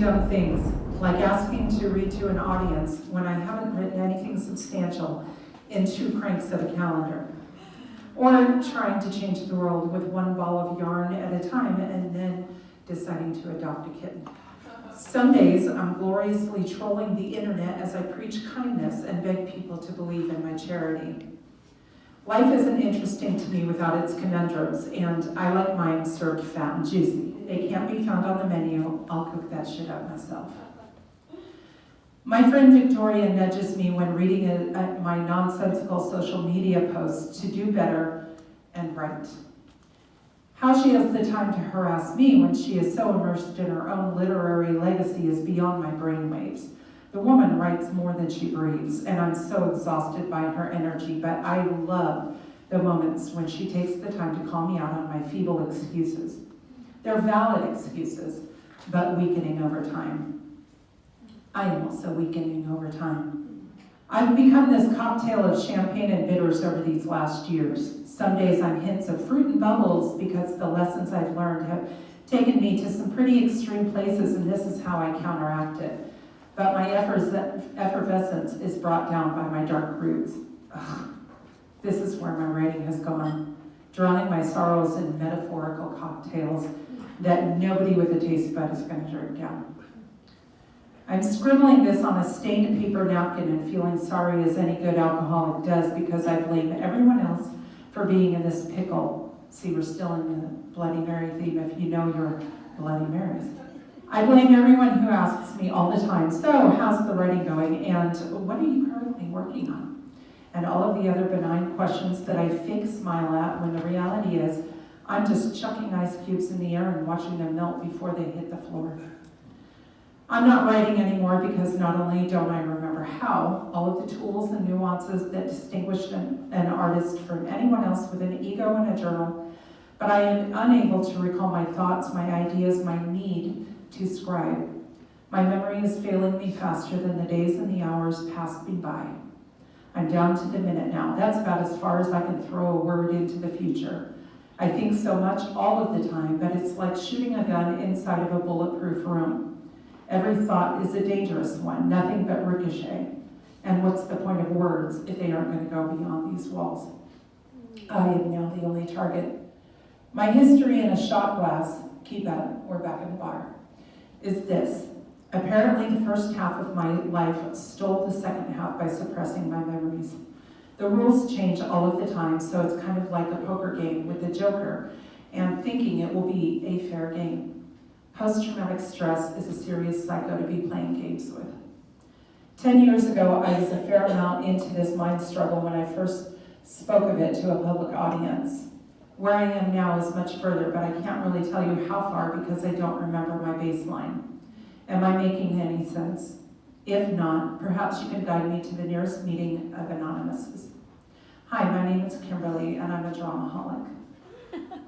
dumb things, like asking to read to an audience when I haven't written anything substantial in 2 cranks of a calendar. Or trying to change the world with 1 ball of yarn at a time and then deciding to adopt a kitten. Some days I'm gloriously trolling the internet as I preach kindness and beg people to believe in my charity. Life isn't interesting to me without its conundrums, and I like mine served fat and juicy. They can't be found on the menu. I'll cook that shit up myself. My friend Victoria nudges me when reading my nonsensical social media posts to do better and write. How she has the time to harass me when she is so immersed in her own literary legacy is beyond my brainwaves. The woman writes more than she breathes, and I'm so exhausted by her energy, but I love the moments when she takes the time to call me out on my feeble excuses. They're valid excuses, but weakening over time. I am also weakening over time. I've become this cocktail of champagne and bitters over these last years. Some days I'm hints of fruit and bubbles because the lessons I've learned have taken me to some pretty extreme places, and this is how I counteract it. But my effervescence is brought down by my dark roots. Ugh. This is where my writing has gone, drowning my sorrows in metaphorical cocktails that nobody with a taste bud is going to drink down. I'm scribbling this on a stained paper napkin and feeling sorry as any good alcoholic does because I blame everyone else for being in this pickle. See, we're still in the Bloody Mary theme if you know your Bloody Marys. I blame everyone who asks me all the time, so how's the writing going and what are you currently working on? And all of the other benign questions that I fake smile at when the reality is I'm just chucking ice cubes in the air and watching them melt before they hit the floor. I'm not writing anymore because not only don't I remember how, all of the tools and nuances that distinguished an artist from anyone else with an ego and a journal, but I am unable to recall my thoughts, my ideas, my need to scribe. My memory is failing me faster than the days and the hours pass me by. I'm down to the minute now. That's about as far as I can throw a word into the future. I think so much all of the time, but it's like shooting a gun inside of a bulletproof room. Every thought is a dangerous one, nothing but ricochet. And what's the point of words if they aren't going to go beyond these walls? I am now the only target. My history in a shot glass, keep at it, we're back in the bar, is this. Apparently the first half of my life stole the second half by suppressing my memories. The rules change all of the time, so it's kind of like a poker game with a joker and thinking it will be a fair game. Post-traumatic stress is a serious psycho to be playing games with. 10 years ago, I was a fair amount into this mind struggle when I first spoke of it to a public audience. Where I am now is much further, but I can't really tell you how far because I don't remember my baseline. Am I making any sense? If not, perhaps you can guide me to the nearest meeting of Anonymouses. Hi, my name is Kymberlie, and I'm a dramaholic.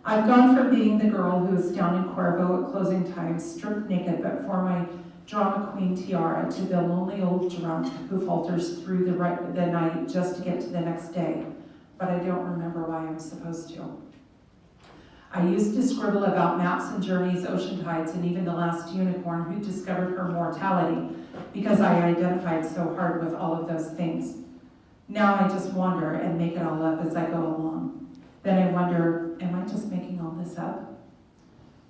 I've gone from being the girl who is down in Cuervo at closing time, stripped naked but for my drama queen tiara, to the lonely old drunk who falters through the night just to get to the next day, but I don't remember why I'm supposed to. I used to scribble about maps and journeys, ocean tides, and even the last unicorn who discovered her mortality because I identified so hard with all of those things. Now I just wander and make it all up as I go along. Then I wonder, am I just making all this up?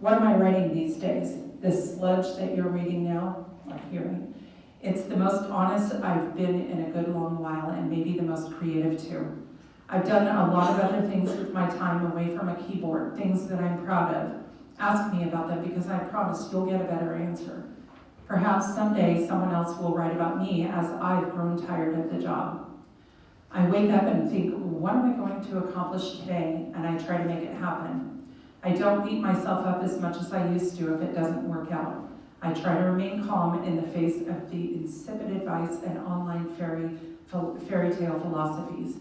What am I writing these days? This sludge that you're reading now, or hearing, it's the most honest I've been in a good long while, and maybe the most creative too. I've done a lot of other things with my time away from a keyboard, things that I'm proud of. Ask me about them because I promise you'll get a better answer. Perhaps someday someone else will write about me as I've grown tired of the job. I wake up and think, what am I going to accomplish today? And I try to make it happen. I don't beat myself up as much as I used to if it doesn't work out. I try to remain calm in the face of the insipid advice and online fairy tale philosophies.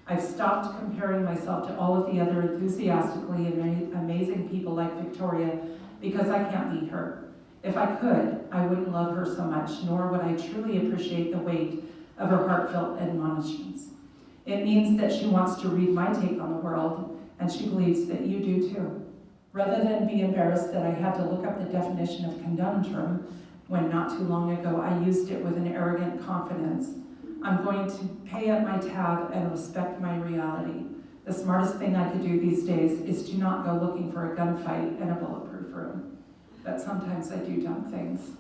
I've stopped comparing myself to all of the other enthusiastically amazing people like Victoria because I can't beat her. If I could, I wouldn't love her so much, nor would I truly appreciate the weight of her heartfelt admonishments. It means that she wants to read my take on the world, and she believes that you do too. Rather than be embarrassed that I had to look up the definition of conundrum, when not too long ago I used it with an arrogant confidence. I'm going to pay up my tab and respect my reality. The smartest thing I could do these days is to not go looking for a gunfight in a bulletproof room. But sometimes I do dumb things.